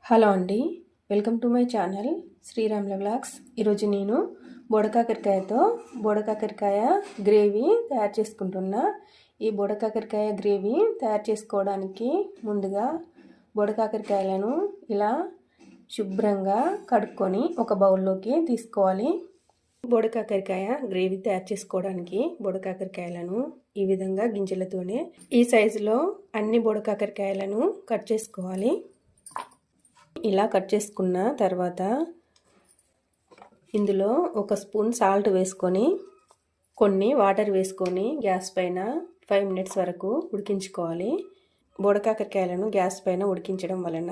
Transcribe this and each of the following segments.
Hello అండి, welcome to my channel Sriramula vlogs. ఈరోజు నేను బోడకాకరకాయతో బోడకాకరకాయ గ్రేవీ తయారు చేసుకుంటున్నా. ఈ బోడకాకరకాయ గ్రేవీ తయారు చేసుకోవడానికి ముందుగా బోడకాకరకాయలను ఇలా శుభ్రంగా కడుక్కొని ఒక బౌల్లోకి తీసుకోవాలి. బోడకాకరకాయ గ్రేవీ తయారు చేసుకోవడానికి బోడకాకరకాయలను ఈ విధంగా గింజలతోనే ఈ సైజులో అన్ని బోడకాకరకాయలను కట్ చేసుకోవాలి. ఇలా కట్ చేసుకున్న తర్వాత ఇందులో ఒక స్పూన్ సాల్ట్ వేసుకొని కొన్ని వాటర్ వేసుకొని గ్యాస్ పైన 5 minutes వరకు ఉడికించుకోవాలి. బోడకాకరకాయలను గ్యాస్ పైన ఉడికించడం వలన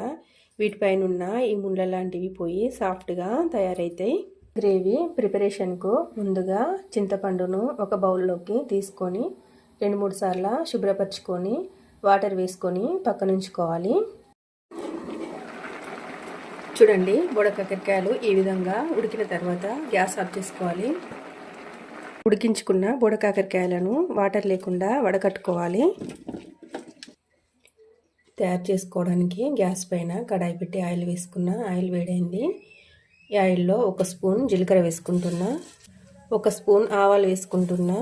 వీటిపైన ఉన్న ఈ ముళ్ళ లాంటివి పోయి సాఫ్ట్గా తయారవుతాయి. గ్రేవీ ప్రిపరేషన్కు ముందుగా చింతపండును ఒక బౌల్లోకి తీసుకొని 2-3 సార్లు శుభ్రపరచుకొని వాటర్ వేసుకొని పక్కనుంచుకోవాలి. చూడండి, బోడకాకరకాయలు ఈ విధంగా ఉడికిన తర్వాత గ్యాస్ ఆఫ్ చేసుకోవాలి. ఉడికించుకున్న బోడకాకరకాయలను వాటర్ లేకుండా వడకట్టుకోవాలి. తయారు చేసుకోవడానికి గ్యాస్ పైన కడాయి పెట్టి ఆయిల్ వేసుకున్న. ఆయిల్ వేడైంది. ఈ ఆయిల్లో 1 స్పూన్ జీలకర్ర వేసుకుంటున్నా, 1 స్పూన్ ఆవాలు వేసుకుంటున్నా.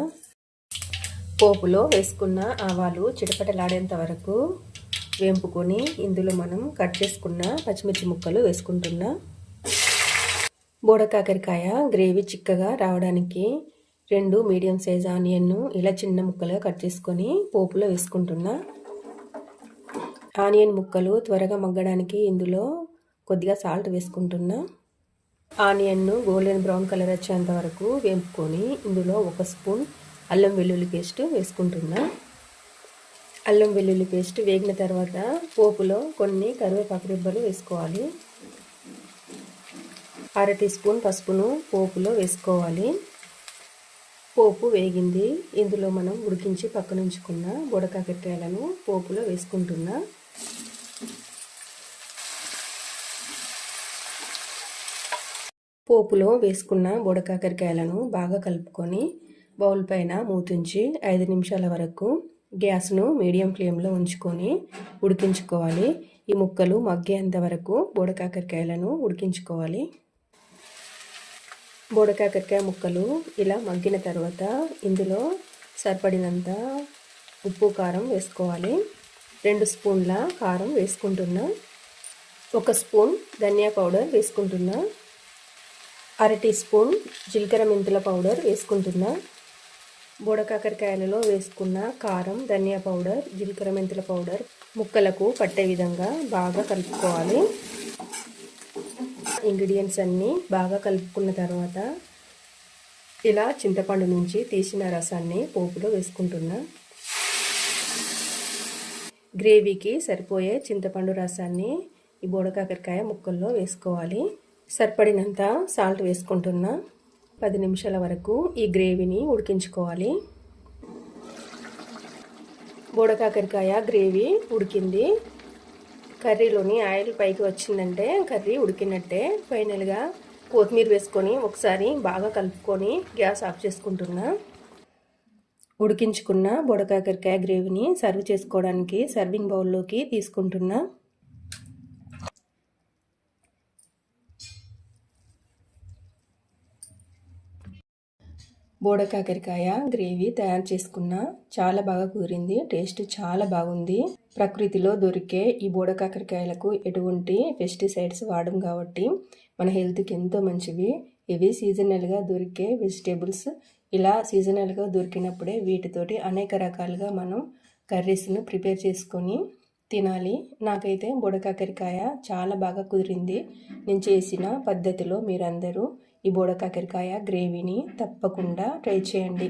పోపులో వేసుకున్న ఆవాలు చిటపటలాడేంత వరకు వేంపుకొని ఇందులో మనం కట్ చేసుకున్న పచ్చిమిర్చి ముక్కలు వేసుకుంటున్నా. బోడకాకరకాయ గ్రేవీ చిక్కగా రావడానికి 2 మీడియం సైజ్ ఆనియన్ను ఇలా చిన్న ముక్కలుగా కట్ చేసుకొని పోపులో వేసుకుంటున్నా. ఆనియన్ ముక్కలు త్వరగా మగ్గడానికి ఇందులో కొద్దిగా సాల్ట్ వేసుకుంటున్నా. ఆనియన్ను గోల్డెన్ బ్రౌన్ కలర్ వచ్చేంత వరకు వేంపుకొని ఇందులో 1 స్పూన్ అల్లం వెల్లుల్లి పేస్ట్ వేసుకుంటున్నా. అల్లం వెల్లుల్లి పేస్ట్ వేగిన తర్వాత పోపులో కొన్ని కరివేపాకు రెబ్బలు వేసుకోవాలి. 1/2 టీ స్పూన్ పసుపును పోపులో వేసుకోవాలి. పోపు వేగింది. ఇందులో మనం ఉడికించి పక్కనుంచుకున్న బోడకాకరకాయలను పోపులో వేసుకుంటున్నా. పోపులో వేసుకున్న బోడకాకరకాయలను బాగా కలుపుకొని బౌల్ పైన మూతుంచి 5 నిమిషాల వరకు గ్యాస్ను మీడియం ఫ్లేమ్లో ఉంచుకొని ఉడికించుకోవాలి. ఈ ముక్కలు మగ్గేంత వరకు బోడకాకరకాయలను ఉడికించుకోవాలి. బోడకాకరకాయ ముక్కలు ఇలా మగ్గిన తర్వాత ఇందులో సరిపడినంత ఉప్పు కారం వేసుకోవాలి. 2 స్పూన్ల కారం వేసుకుంటున్నా. 1 స్పూన్ ధనియా పౌడర్ వేసుకుంటున్నా. 1/2 టీ స్పూన్ జీలకర్ర మెంతుల పౌడర్ వేసుకుంటున్నా. బోడకాకరకాయలలో వేసుకున్న కారం, ధనియా పౌడర్, జీలకర్ర మెంతుల పౌడర్ ముక్కలకు పట్టే విధంగా బాగా కలుపుకోవాలి. ఇంగ్రీడియంట్స్ అన్నీ బాగా కలుపుకున్న తర్వాత ఇలా చింతపండు నుంచి తీసిన రసాన్ని పోపులో వేసుకుంటున్నా. గ్రేవీకి సరిపోయే చింతపండు రసాన్ని ఈ బోడకాకరకాయ ముక్కల్లో వేసుకోవాలి. సరిపడినంత సాల్ట్ వేసుకుంటున్నా. 10 నిమిషాల వరకు ఈ గ్రేవీని ఉడికించుకోవాలి. బోడకాకరకాయ గ్రేవీ ఉడికింది. కర్రీలోని ఆయిల్ పైకి వచ్చిందంటే కర్రీ ఉడికినట్టే. ఫైనల్గా కొత్తిమీర వేసుకొని ఒకసారి బాగా కలుపుకొని గ్యాస్ ఆఫ్ చేసుకుంటున్నా. ఉడికించుకున్న బోడకాకరకాయ గ్రేవీని సర్వ్ చేసుకోవడానికి సర్వింగ్ బౌల్లోకి తీసుకుంటున్నా. బోడకాకరకాయ గ్రేవీ తయారు చేసుకున్న. చాలా బాగా కుదిరింది. టేస్ట్ చాలా బాగుంది. ప్రకృతిలో దొరికే ఈ బోడకాకరకాయలకు ఎటువంటి పెస్టిసైడ్స్ వాడం కాబట్టి మన హెల్త్కి ఎంతో మంచివి. ఇవి సీజనల్గా దొరికే వెజిటేబుల్స్. ఇలా సీజనల్గా దొరికినప్పుడే వీటితోటి అనేక రకాలుగా మనం కర్రీస్ను ప్రిపేర్ చేసుకొని తినాలి. నాకైతే బోడకాకరకాయ చాలా బాగా కుదిరింది. నేను చేసిన పద్ధతిలో మీరందరూ ఈ బోడకాకరకాయ గ్రేవీని తప్పకుండా ట్రై చేయండి.